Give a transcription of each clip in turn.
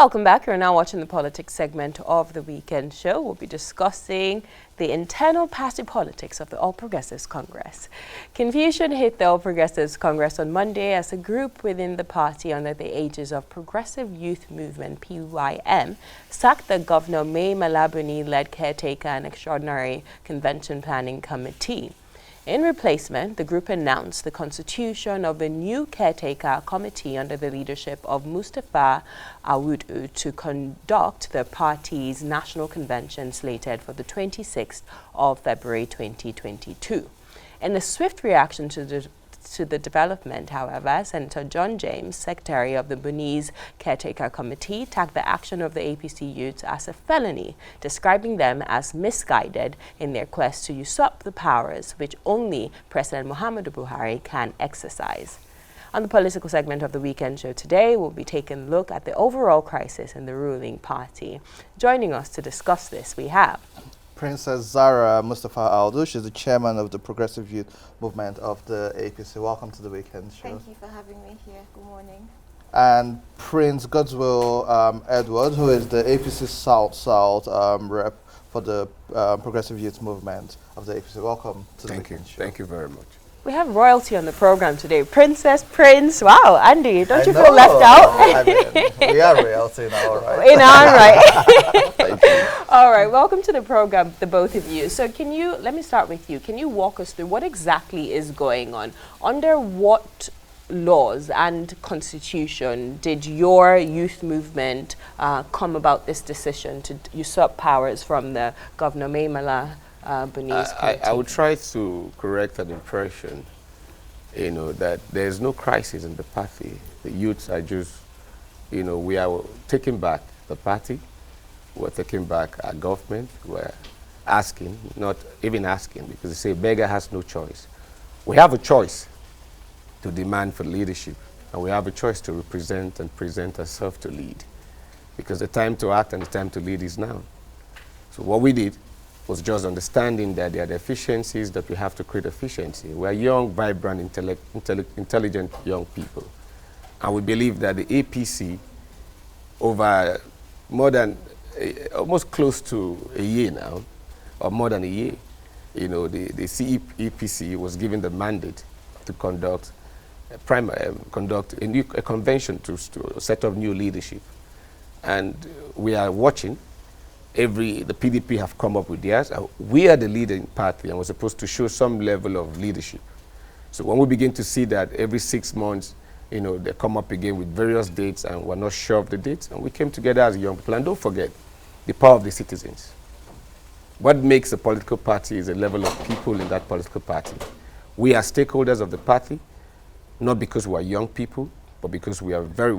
Welcome back. You're now watching the politics segment of the weekend show. We'll be discussing the internal party politics of the All Progressives Congress. Confusion hit the All Progressives Congress on Monday as a group within the party under the aegis of Progressive Youth Movement, PYM, sacked the Governor May Malabuni-led caretaker and extraordinary convention planning committee. In replacement, the group announced the constitution of a new caretaker committee under the leadership of Mustapha Audu to conduct the party's national convention slated for the 26th of February 2022. In a swift reaction to the development, however, Senator John James, Secretary of the Buni's Caretaker Committee, tagged the action of the APC youths as a felony, describing them as misguided in their quest to usurp the powers which only President Muhammadu Buhari can exercise. On the political segment of the weekend show today, we'll be taking a look at the overall crisis in the ruling party. Joining us to discuss this, we have Princess Zahra Mustapha Audu. She's the chairman of the Progressive Youth Movement of the APC. Welcome to the weekend show. Thank you for having me here. Good morning. And Prince Godswill Edward, who is the APC South rep for the Progressive Youth Movement of the APC. Welcome to the weekend show. Thank you very much. We have royalty on the program today. Princess, Prince. Wow, Andy, don't you feel left out? I mean, we are royalty in our right. In our right. Thank you. All right, welcome to the program, the both of you. So let me start with you. Can you walk us through what exactly is going on? Under what laws and constitution did your youth movement come about this decision to usurp powers from the Governor May Malabuni's I would try to correct an impression, that there is no crisis in the party. The youths are just, we are taking back the party. We're taking back our government. We're asking, not even asking, because they say beggar has no choice. We have a choice to demand for leadership, and we have a choice to represent and present ourselves to lead, because the time to act and the time to lead is now. So what we did was just understanding that there are deficiencies that we have to create efficiency. We're young, vibrant, intelligent young people. And we believe that the APC, over more than, almost close to a year now, or more than a year, the APC was given the mandate to conduct a convention to set up new leadership. And we are watching. The PDP have come up with theirs. We are the leading party and we're supposed to show some level of leadership. So when we begin to see that every 6 months, they come up again with various dates and we're not sure of the dates, and we came together as young people. And don't forget the power of the citizens. What makes a political party is the level of people in that political party. We are stakeholders of the party, not because we are young people, but because we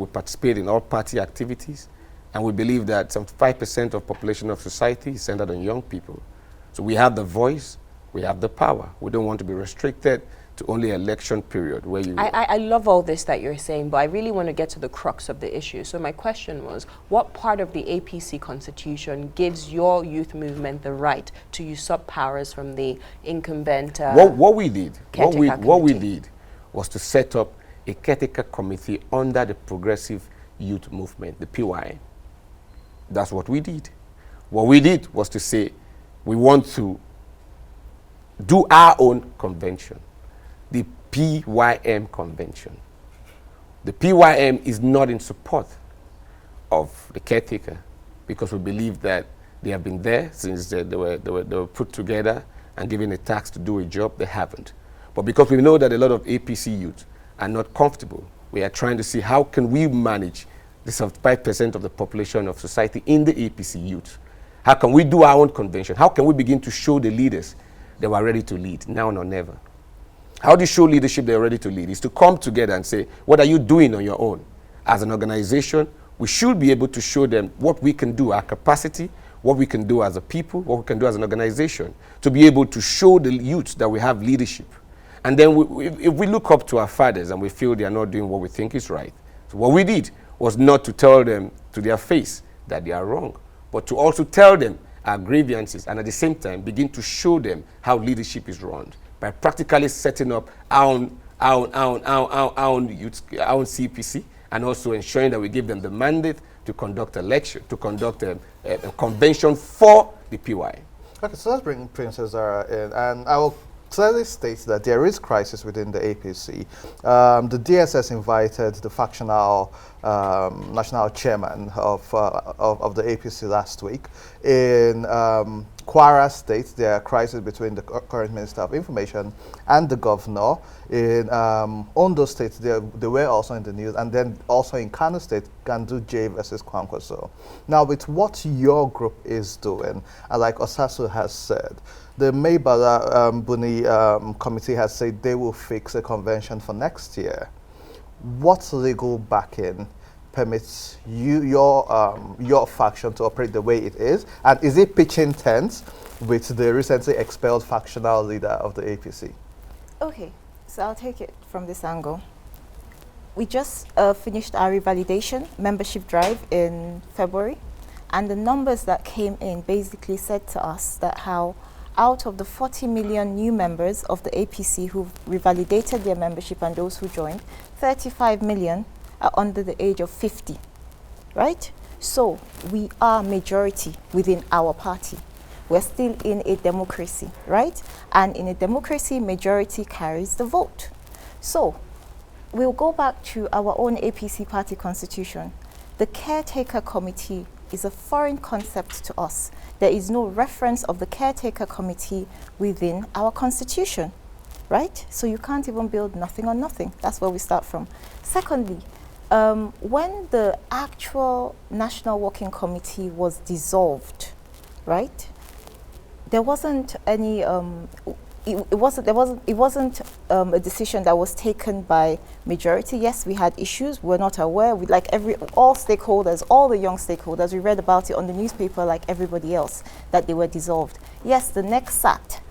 participate in all party activities. And we believe that some 5% of population of society is centered on young people. So we have the voice, we have the power. We don't want to be restricted to only election period where you... I love all this that you're saying, but I really want to get to the crux of the issue. So my question was, what part of the APC constitution gives your youth movement the right to usurp powers from the incumbent what we did was to set up a caretaker committee under the Progressive Youth Movement, the PYM. That's what we did. What we did was to say we want to do our own convention, the PYM convention. The PYM is not in support of the caretaker because we believe that they have been there since they were put together and given a task to do a job. They haven't. But because we know that a lot of APC youth are not comfortable, we are trying to see how can we manage this 5% of the population of society in the APC youth. How can we do our own convention? How can we begin to show the leaders that we're ready to lead, now or never? How do you show leadership they're ready to lead? Is to come together and say, what are you doing on your own? As an organization, we should be able to show them what we can do, our capacity, what we can do as a people, what we can do as an organization, to be able to show the youth that we have leadership. And then if we look up to our fathers and we feel they are not doing what we think is right, so what we did was not to tell them to their face that they are wrong, but to also tell them our grievances and at the same time begin to show them how leadership is run by practically setting up our own CPC and also ensuring that we give them the mandate to conduct election, to conduct a convention for the PY. Okay, so let's bring Princess Zahra in, and I will clearly state that there is crisis within the APC. The DSS invited the factional national chairman of the APC last week. In Kwara State, there are crises between the current Minister of Information and the governor. In Ondo State, they were also in the news, and then also in Kano State, Gandu J versus Kwankwaso. Now, with what your group is doing, and like Osasu has said, the Maybala Buni committee has said they will fix a convention for next year. What legal backing permits your faction to operate the way it is? And is it pitching tents with the recently expelled factional leader of the APC? Okay, so I'll take it from this angle. We just finished our revalidation membership drive in February, and the numbers that came in basically said to us that how out of the 40 million new members of the APC who revalidated their membership and those who joined, 35 million are under the age of 50, right? So we are majority within our party. We're still in a democracy, right? And in a democracy, majority carries the vote. So we'll go back to our own APC party constitution. The caretaker committee is a foreign concept to us. There is no reference of the caretaker committee within our constitution, right? So you can't even build nothing on nothing. That's where we start from. Secondly, when the actual National Working Committee was dissolved, right? There wasn't any. It wasn't a decision that was taken by majority. Yes, we had issues. We're not aware. We, like all stakeholders, all the young stakeholders, we read about it on the newspaper like everybody else, that they were dissolved. Yes, the NEC sat,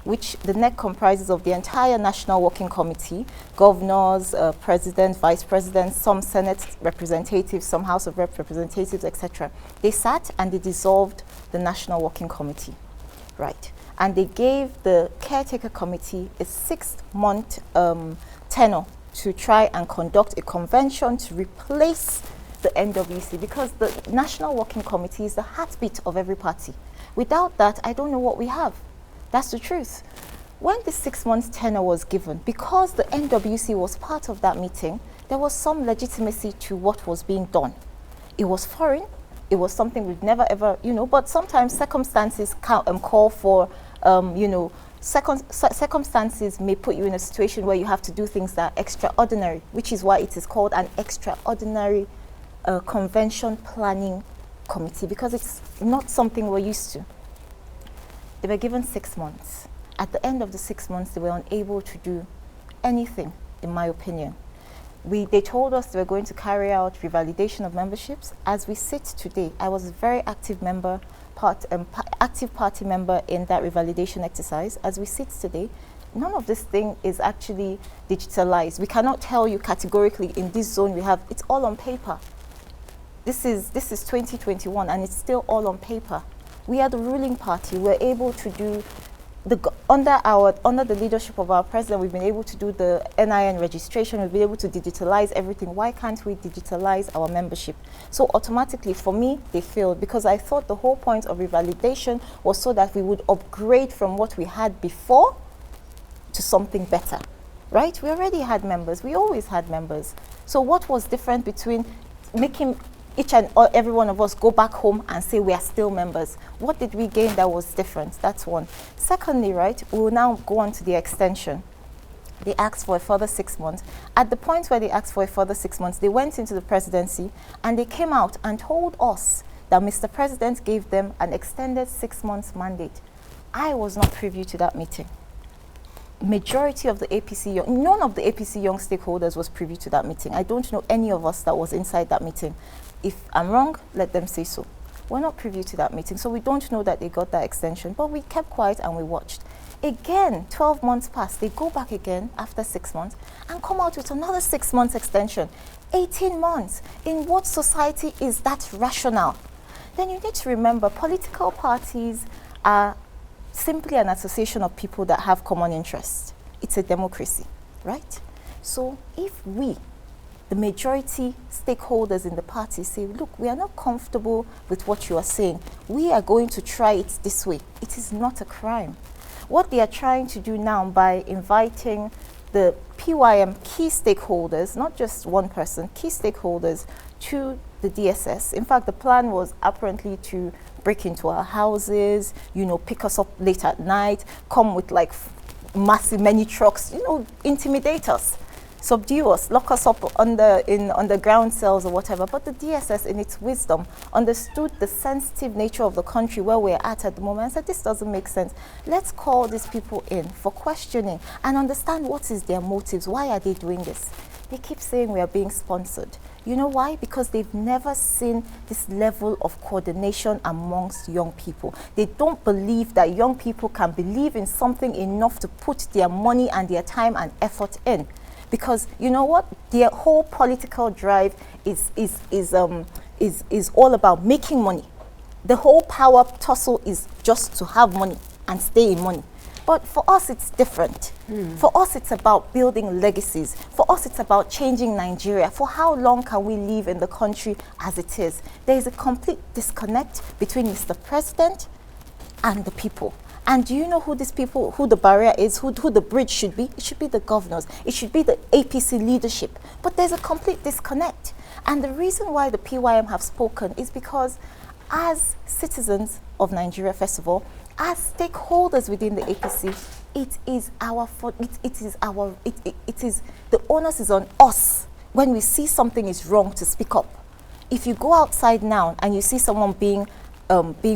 which the NEC comprises of the entire National Working Committee, governors, president, vice president, some Senate representatives, some House of Representatives, etc. They sat and they dissolved the National Working Committee, right? And they gave the caretaker committee a 6-month tenure to try and conduct a convention to replace the NWC, because the National Working Committee is the heartbeat of every party. Without that, I don't know what we have. That's the truth. When the 6-month tenure was given, because the NWC was part of that meeting, there was some legitimacy to what was being done. It was foreign. It was something we've never ever, but sometimes circumstances call for, circumstances may put you in a situation where you have to do things that are extraordinary, which is why it is called an extraordinary convention planning committee, because it's not something we're used to. They were given 6 months. At the end of the 6 months, they were unable to do anything, in my opinion. They told us they were going to carry out revalidation of memberships. As we sit today, I was a very active member, active party member in that revalidation exercise. As we sit today, none of this thing is actually digitalized. We cannot tell you categorically in this zone we have, it's all on paper. This is 2021 and it's still all on paper. We are the ruling party. We're able to do under the leadership of our president, we've been able to do the NIN registration. We've been able to digitalize everything. Why can't we digitalize our membership? So automatically, for me, they failed, because I thought the whole point of revalidation was so that we would upgrade from what we had before to something better, right? We already had members. We always had members. So what was different between making each and every one of us go back home and say we are still members? What did we gain that was different? That's one. Secondly, right, we will now go on to the extension. They asked for a further 6 months. At the point where they asked for a further 6 months, they went into the presidency and they came out and told us that Mr. President gave them an extended 6 months mandate. I was not privy to that meeting. Majority of the APC, none of the APC young stakeholders was privy to that meeting. I don't know any of us that was inside that meeting. If I'm wrong, let them say so. We're not privy to that meeting, so we don't know that they got that extension, but we kept quiet and we watched. Again, 12 months passed. They go back again after 6 months and come out with another 6 months extension. 18 months. In what society is that rational? Then you need to remember, political parties are simply an association of people that have common interests. It's a democracy, right? So if we the majority stakeholders in the party say, look, we are not comfortable with what you are saying. We are going to try it this way. It is not a crime. What they are trying to do now by inviting the PYM key stakeholders, not just one person, key stakeholders to the DSS. In fact, the plan was apparently to break into our houses, you know, pick us up late at night, come with like massive many trucks, you know, intimidate us, subdue us, lock us up in underground cells or whatever. But the DSS, in its wisdom, understood the sensitive nature of the country where we're at the moment and said, this doesn't make sense. Let's call these people in for questioning and understand what is their motives. Why are they doing this? They keep saying we are being sponsored. You know why? Because they've never seen this level of coordination amongst young people. They don't believe that young people can believe in something enough to put their money and their time and effort in. Because you know what? Their whole political drive is all about making money. The whole power tussle is just to have money and stay in money. But for us, it's different. For us, it's about building legacies. For us, it's about changing Nigeria. For how long can we live in the country as it is? There is a complete disconnect between Mr. President and the people. And do you know who these people, who the barrier is, who the bridge should be? It should be the governors. It should be the APC leadership. But there's a complete disconnect. And the reason why the PYM have spoken is because as citizens of Nigeria, first of all, as stakeholders within the APC, the onus is on us when we see something is wrong to speak up. If you go outside now and you see someone being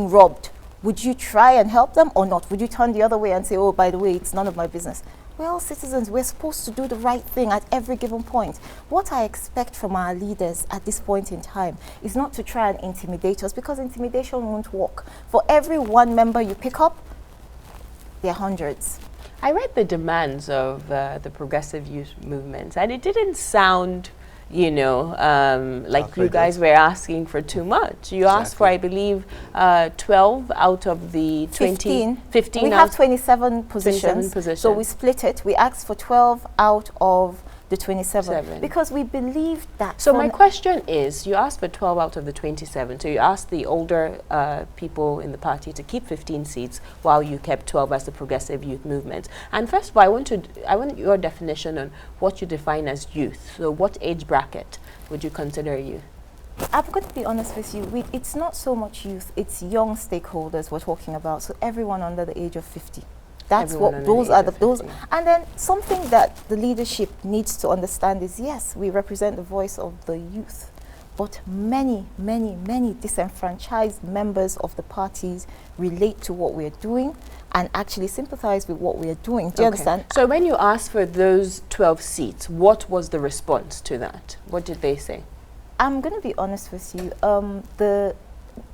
robbed, would you try and help them or not? Would you turn the other way and say, oh, by the way, it's none of my business? Well, citizens, we're supposed to do the right thing at every given point. What I expect from our leaders at this point in time is not to try and intimidate us, because intimidation won't work. For every one member you pick up, there are hundreds. I read the demands of the progressive youth movement, and it didn't sound, you know, like you guys were asking for too much. You asked for, I believe, 12 out of the 15. We have 27 positions. So we split it. We asked for 12 out of the 27. Because we believe that. So my question is, you asked for 12 out of the 27. So you asked the older people in the party to keep 15 seats while you kept 12 as the progressive youth movement. And first of all, I want your definition on what you define as youth. So what age bracket would you consider youth? I'm going to be honest with you. It's not so much youth. It's young stakeholders we're talking about. So everyone under the age of 50. That's what those are. And then something that the leadership needs to understand is, yes, we represent the voice of the youth, but many, many, many disenfranchised members of the parties relate to what we're doing and actually sympathize with what we're doing. Do you understand? So when you asked for those 12 seats, what was the response to that? What did they say? I'm going to be honest with you. The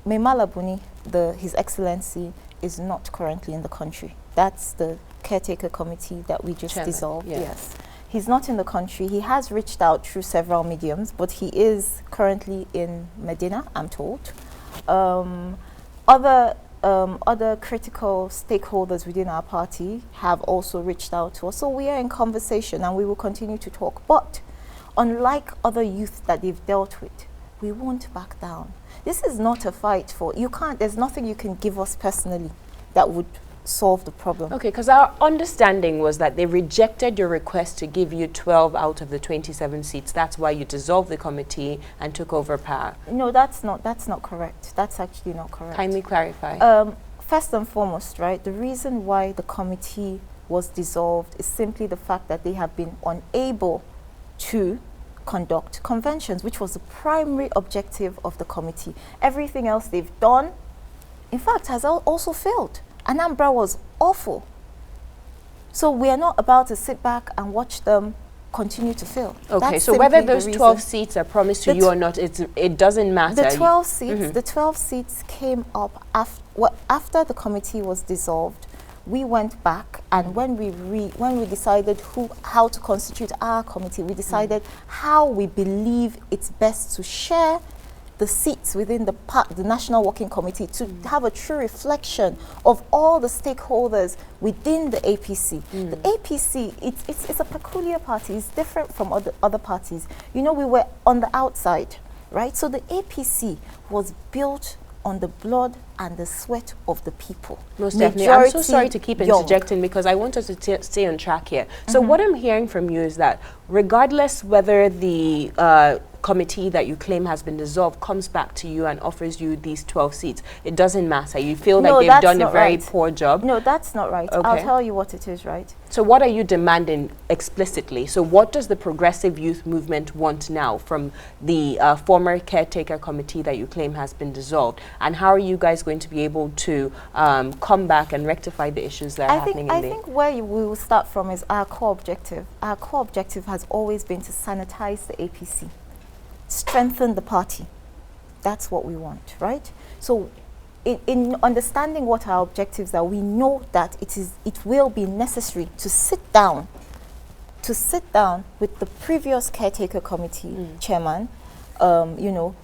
Memala Buni, His Excellency, is not currently in the country. That's the caretaker committee that we just dissolved. Yes. He's not in the country. He has reached out through several mediums, but he is currently in Medina, I'm told. Other critical stakeholders within our party have also reached out to us. So we are in conversation and we will continue to talk. But unlike other youth that they've dealt with, we won't back down. This is not a fight for, there's nothing you can give us personally that would solve the problem. Okay, because our understanding was that they rejected your request to give you 12 out of the 27 seats. That's why you dissolved the committee and took over power. No, that's not correct. That's actually not correct. Kindly clarify. First and foremost, right, the reason why the committee was dissolved is simply the fact that they have been unable to conduct conventions, which was the primary objective of the committee. Everything else they've done, in fact, has also failed. Anambra was awful. So we are not about to sit back and watch them continue to fail. Okay, so whether those 12 seats are promised to you or not, it doesn't matter. The 12 seats, the 12 seats came up after the committee was dissolved. We went back, and when we decided how to constitute our committee, we decided how we believe it's best to share the seats within the National Working Committee to have a true reflection of all the stakeholders within the APC. The APC, it's a peculiar party. It's different from other parties. You know, we were on the outside, right? So the APC was built on the blood and the sweat of the people. Most definitely. I'm so sorry to keep interjecting because I want us to stay on track here. So what I'm hearing from you is that regardless whether the committee that you claim has been dissolved comes back to you and offers you these 12 seats, it doesn't matter. You feel like they've done a very poor job. No, that's not right. Okay. I'll tell you what it is, right? So what are you demanding explicitly? So what does the progressive youth movement want now from the former caretaker committee that you claim has been dissolved? And how are you guys going to be able to come back and rectify the issues that are happening in there? I think where we will start from is our core objective. Our core objective has always been to sanitize the APC. Strengthen the party. That's what we want, right? So in understanding what our objectives are, we know that it will be necessary to sit down with the previous caretaker committee chairman, you know,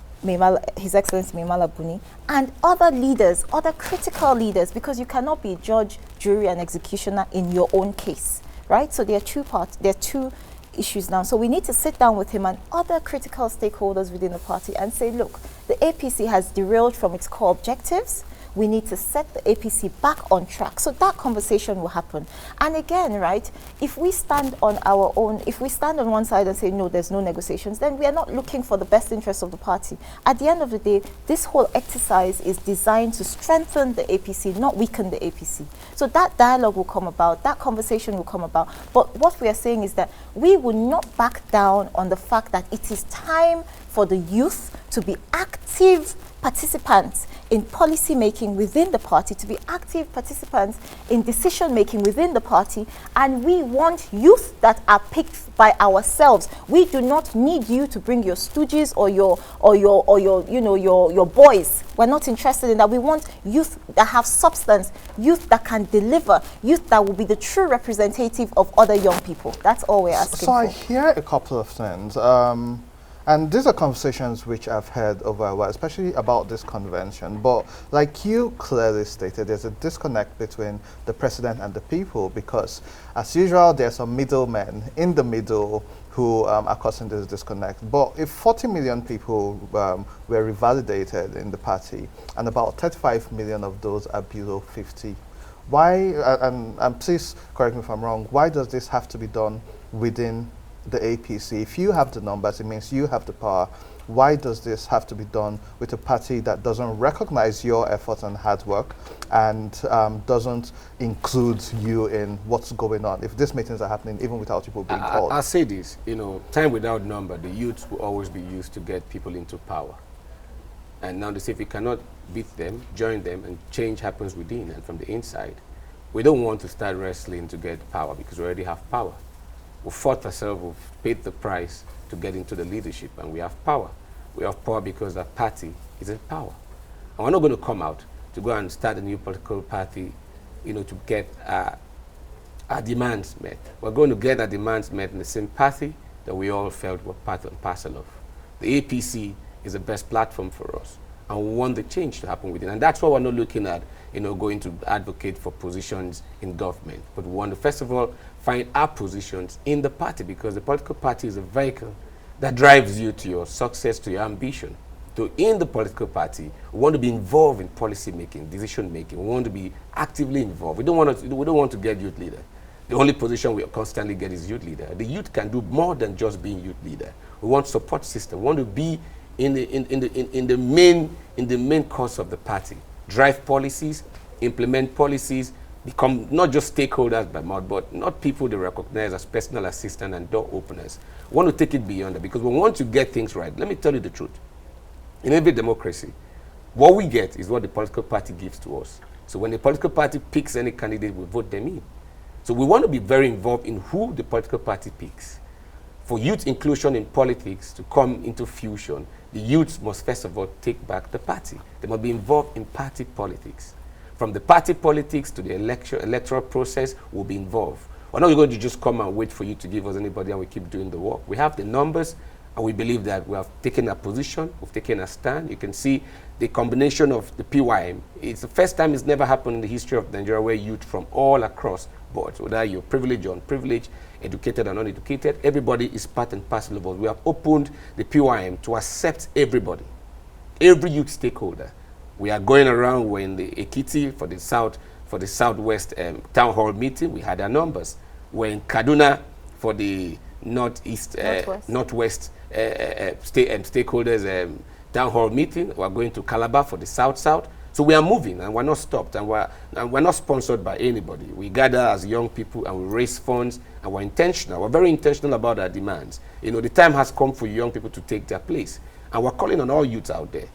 His Excellency Maimala Buni, and other leaders, other critical leaders, because you cannot be judge, jury, and executioner in your own case, right? So there are two issues now. So we need to sit down with him and other critical stakeholders within the party and say, look, the APC has derailed from its core objectives. We need to set the APC back on track. So that conversation will happen. And again, right, if we stand on our own, if we stand on one side and say, no, there's no negotiations, then we are not looking for the best interest of the party. At the end of the day, this whole exercise is designed to strengthen the APC, not weaken the APC. So that dialogue will come about, that conversation will come about. But what we are saying is that we will not back down on the fact that it is time for the youth to be active participants in policy making within the party, to be active participants in decision making within the party, and we want youth that are picked by ourselves. We do not need you to bring your stooges or your boys. We're not interested in that. We want youth that have substance, youth that can deliver, youth that will be the true representative of other young people. That's all we're asking for. I hear a couple of things. And these are conversations which I've had over a while, especially about this convention. But like you clearly stated, there's a disconnect between the president and the people because, as usual, there's some middlemen in the middle who are causing this disconnect. But if 40 million people were revalidated in the party, and about 35 million of those are below 50, why, and please correct me if I'm wrong, why does this have to be done within the APC? If you have the numbers, it means you have the power. Why does this have to be done with a party that doesn't recognize your effort and hard work and doesn't include you in what's going on? If these meetings are happening even without people being called. I'll say this, you know, time without number, the youth will always be used to get people into power. And now they say if you cannot beat them, join them, and change happens within and from the inside. We don't want to start wrestling to get power because we already have power. We fought ourselves, we've paid the price to get into the leadership, and we have power. We have power because that party is in power. And we're not going to come out to go and start a new political party, you know, to get our demands met. We're going to get our demands met in the same party that we all felt were part and parcel of. The APC is the best platform for us, and we want the change to happen within. And that's why we're not looking at, you know, going to advocate for positions in government. But we want to, first of all, find our positions in the party, because the political party is a vehicle that drives you to your success, to your ambition. So in the political party, we want to be involved in policy making, decision making. We want to be actively involved. We don't want to get youth leader. The only position we constantly get is youth leader. The youth can do more than just being youth leader. We want support system. We want to be in the main course of the party. Drive policies, implement policies, become not just stakeholders by mouth, but not people they recognize as personal assistants and door openers. We want to take it beyond that because we want to get things right. Let me tell you the truth. In every democracy, what we get is what the political party gives to us. So when the political party picks any candidate, we vote them in. So we want to be very involved in who the political party picks. For youth inclusion in politics to come into fusion, the youths must first of all take back the party. They must be involved in party politics. From the party politics to the electoral process, we'll be involved. We're not going to just come and wait for you to give us anybody and we keep doing the work. We have the numbers And we believe that we have taken a position, we've taken a stand. You can see the combination of the PYM. It's the first time it's never happened in the history of Nigeria where youth from all across boards, whether you're privileged or unprivileged, educated or uneducated, everybody is part and parcel of us. We have opened the PYM to accept everybody, every youth stakeholder. We are going around. We're in the Ekiti for the Southwest Town Hall meeting. We had our numbers. We're in Kaduna for the Northwest stakeholders Town Hall meeting. We're going to Calabar for the South. So we are moving, and we're not stopped, and we're not sponsored by anybody. We gather as young people, and we raise funds, and we're intentional. We're very intentional about our demands. You know, the time has come for young people to take their place, and we're calling on all youths out there.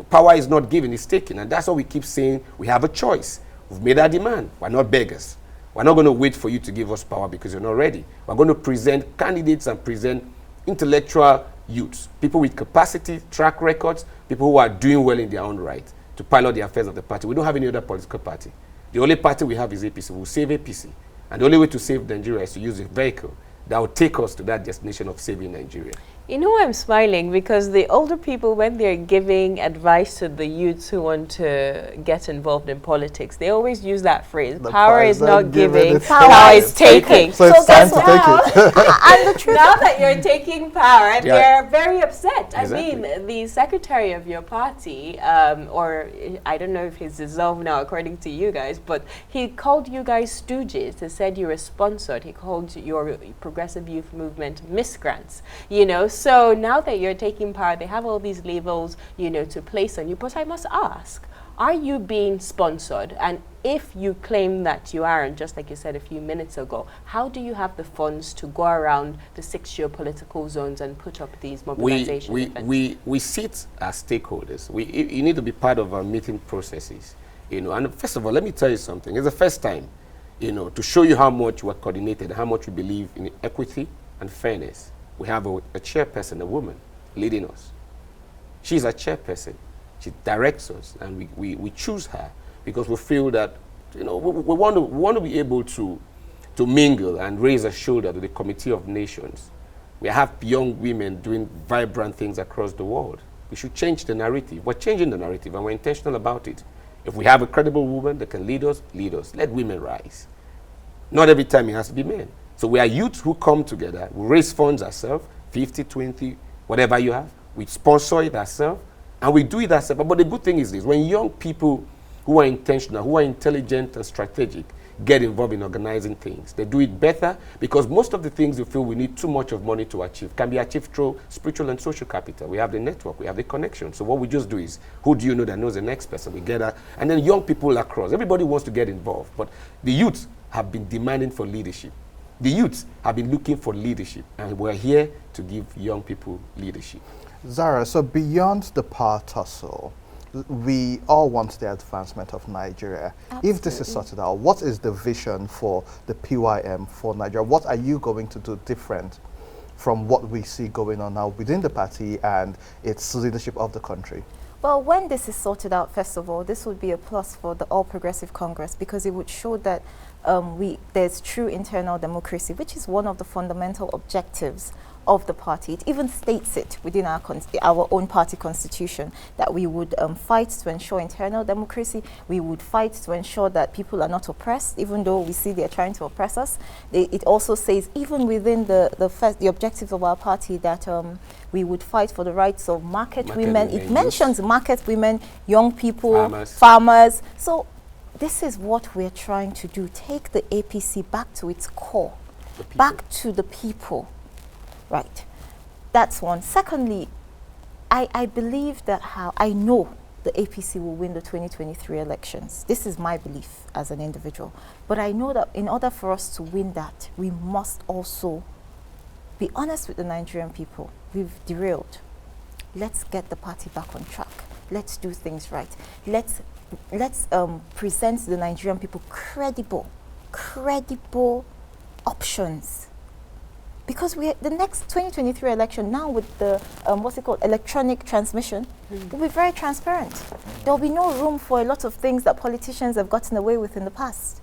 Power is not given, it's taken, and that's what we keep saying. We have a choice. We've made our demand. We're not beggars. We're not going to wait for you to give us power because you're not ready. We're going to present candidates and present intellectual youths, people with capacity, track records, people who are doing well in their own right to pilot the affairs of the party. We don't have any other political party. The only party we have is APC. We'll save APC. And the only way to save Nigeria is to use a vehicle that will take us to that destination of saving Nigeria. You know, I'm smiling because the older people, when they're giving advice to the youths who want to get involved in politics, they always use that phrase, power is not giving, power is taking. So it's time to take it. And the truth now that you're taking power, they're very upset. Exactly. I mean, the secretary of your party, or I don't know if he's dissolved now according to you guys, but he called you guys stooges. He said you were sponsored. He called your progressive youth movement miscreants, you know. So now that you're taking power, they have all these labels, you know, to place on you. But I must ask, are you being sponsored? And if you claim that you aren't, just like you said a few minutes ago, how do you have the funds to go around the 6 geopolitical zones and put up these mobilization events? We sit as stakeholders. You need to be part of our meeting processes, you know. And first of all, let me tell you something. It's the first time, you know, to show you how much we're coordinated, how much we believe in equity and fairness. We have a chairperson, a woman, leading us. She's a chairperson. She directs us, and we choose her because we feel that, you know, we want to be able to mingle and raise a shoulder to the Committee of Nations. We have young women doing vibrant things across the world. We should change the narrative. We're changing the narrative, and we're intentional about it. If we have a credible woman that can lead us, lead us. Let women rise. Not every time it has to be men. So we are youth who come together, we raise funds ourselves, 50, 20, whatever you have. We sponsor it ourselves, and we do it ourselves. But the good thing is this, when young people who are intentional, who are intelligent and strategic, get involved in organizing things, they do it better because most of the things you feel we need too much of money to achieve can be achieved through spiritual and social capital. We have the network, we have the connection. So what we just do is, who do you know that knows the next person? We get that. And then young people across, everybody wants to get involved. But the youth have been demanding for leadership. The youths have been looking for leadership, and we're here to give young people leadership. Zahra, so beyond the power tussle, we all want the advancement of Nigeria. Absolutely. If this is sorted out, what is the vision for the PYM for Nigeria? What are you going to do different from what we see going on now within the party and its leadership of the country? Well, when this is sorted out, first of all, this would be a plus for the All Progressive Congress because it would show that there's true internal democracy, which is one of the fundamental objectives of the party. It even states it within our own party constitution that we would fight to ensure internal democracy. We would fight to ensure that people are not oppressed, even though we see they're trying to oppress us. It also says, even within the objectives of our party, that we would fight for the rights of market women. It mentions market women, young people, farmers. So this is what we're trying to do. Take the APC back to its core, back to the people. Right. That's one. Secondly, I believe that I know the APC will win the 2023 elections. This is my belief as an individual. But I know that in order for us to win that, we must also be honest with the Nigerian people. We've derailed. Let's get the party back on track. Let's do things right. Let's present to the Nigerian people credible options. Because the next 2023 election now with the, electronic transmission, will be very transparent. There will be no room for a lot of things that politicians have gotten away with in the past.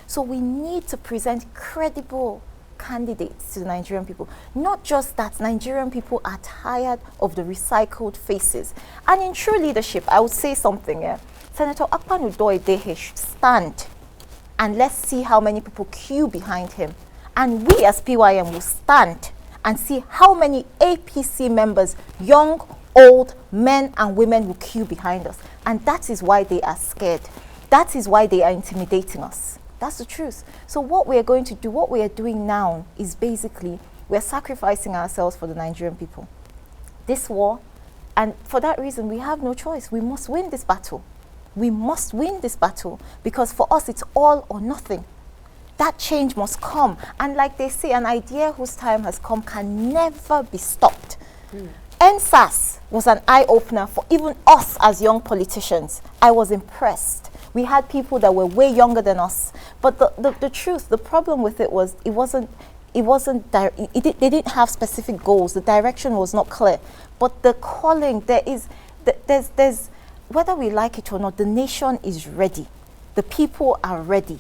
So we need to present credible candidates to the Nigerian people. Not just that, Nigerian people are tired of the recycled faces. And in true leadership, I would say something here. Senator Akpan Udoidehe should stand, and let's see how many people queue behind him. And we as PYM will stand and see how many APC members, young, old, men and women, will queue behind us. And that is why they are scared. That is why they are intimidating us. That's the truth. So what we are going to do, what we are doing now, is basically we're sacrificing ourselves for the Nigerian people. This war, and for that reason, we have no choice. We must win this battle. We must win this battle, because for us, it's all or nothing. That change must come. And like they say, an idea whose time has come can never be stopped. NSAS was an eye-opener for even us as young politicians. I was impressed. We had people that were way younger than us. But the truth, the problem with it was they didn't have specific goals. The direction was not clear. But the calling, there's whether we like it or not, the nation is ready. The people are ready.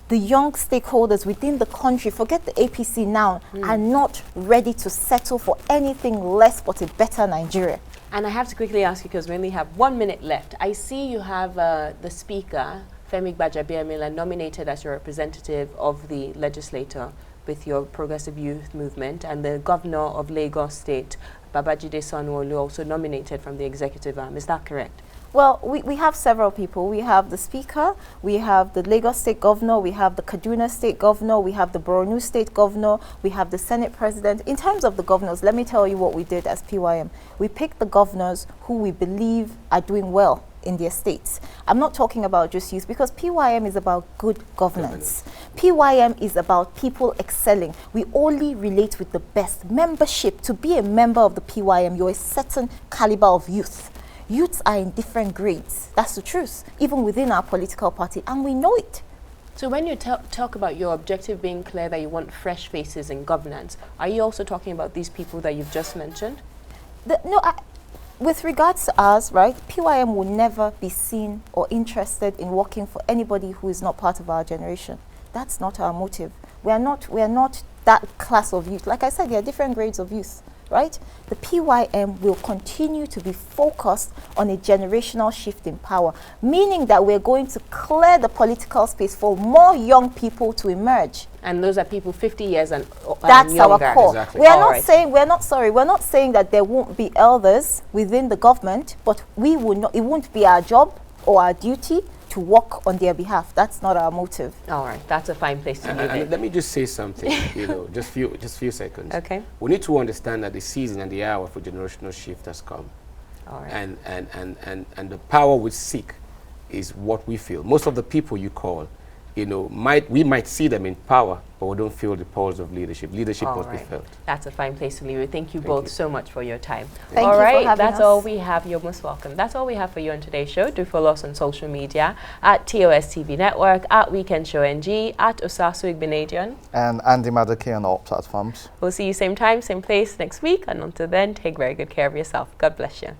The young stakeholders within the country, forget the APC now, are not ready to settle for anything less but a better Nigeria. And I have to quickly ask you, because we only have 1 minute left. I see you have the Speaker, Femi Gbajabiamila, nominated as your representative of the legislator with your Progressive Youth Movement, and the Governor of Lagos State, Babajide Sanwo-Olu, also nominated from the executive arm. Is that correct? Well, we have several people. We have the Speaker, we have the Lagos State Governor, we have the Kaduna State Governor, we have the Borno State Governor, we have the Senate President. In terms of the governors, let me tell you what we did as PYM. We picked the governors who we believe are doing well in their states. I'm not talking about just youth, because PYM is about good governance. PYM is about people excelling. We only relate with the best. Membership, to be a member of the PYM, you're a certain caliber of youth. Youths are in different grades. That's the truth, even within our political party, and we know it. So when you talk about your objective being clear, that you want fresh faces in governance, are you also talking about these people that you've just mentioned? With regards to us, right, PYM will never be seen or interested in working for anybody who is not part of our generation. That's not our motive. We are not that class of youth. Like I said, there are different grades of youth. Right? The PYM will continue to be focused on a generational shift in power, meaning that we're going to clear the political space for more young people to emerge. And those are people 50 years and that's younger. Our core. Exactly. We're not saying that there won't be elders within the government, but we will not. It won't be our job or our duty to work on their behalf. That's not our motive. All right, that's a fine place to leave it. Let me just say something, just few seconds. Okay. We need to understand that the season and the hour for generational shift has come. All right. And the power we seek is what we feel. Most of the people you call, we might see them in power, but we don't feel the pulse of leadership. Leadership must be felt. That's a fine place to leave it. Thank you both so much for your time. Thank you for having us. That's all we have. You're most welcome. That's all we have for you on today's show. Do follow us on social media at TOS TV Network, at Weekend Show NG, at Osasu Igbinadian. And Andy Madake on all platforms. We'll see you same time, same place next week. And until then, take very good care of yourself. God bless you.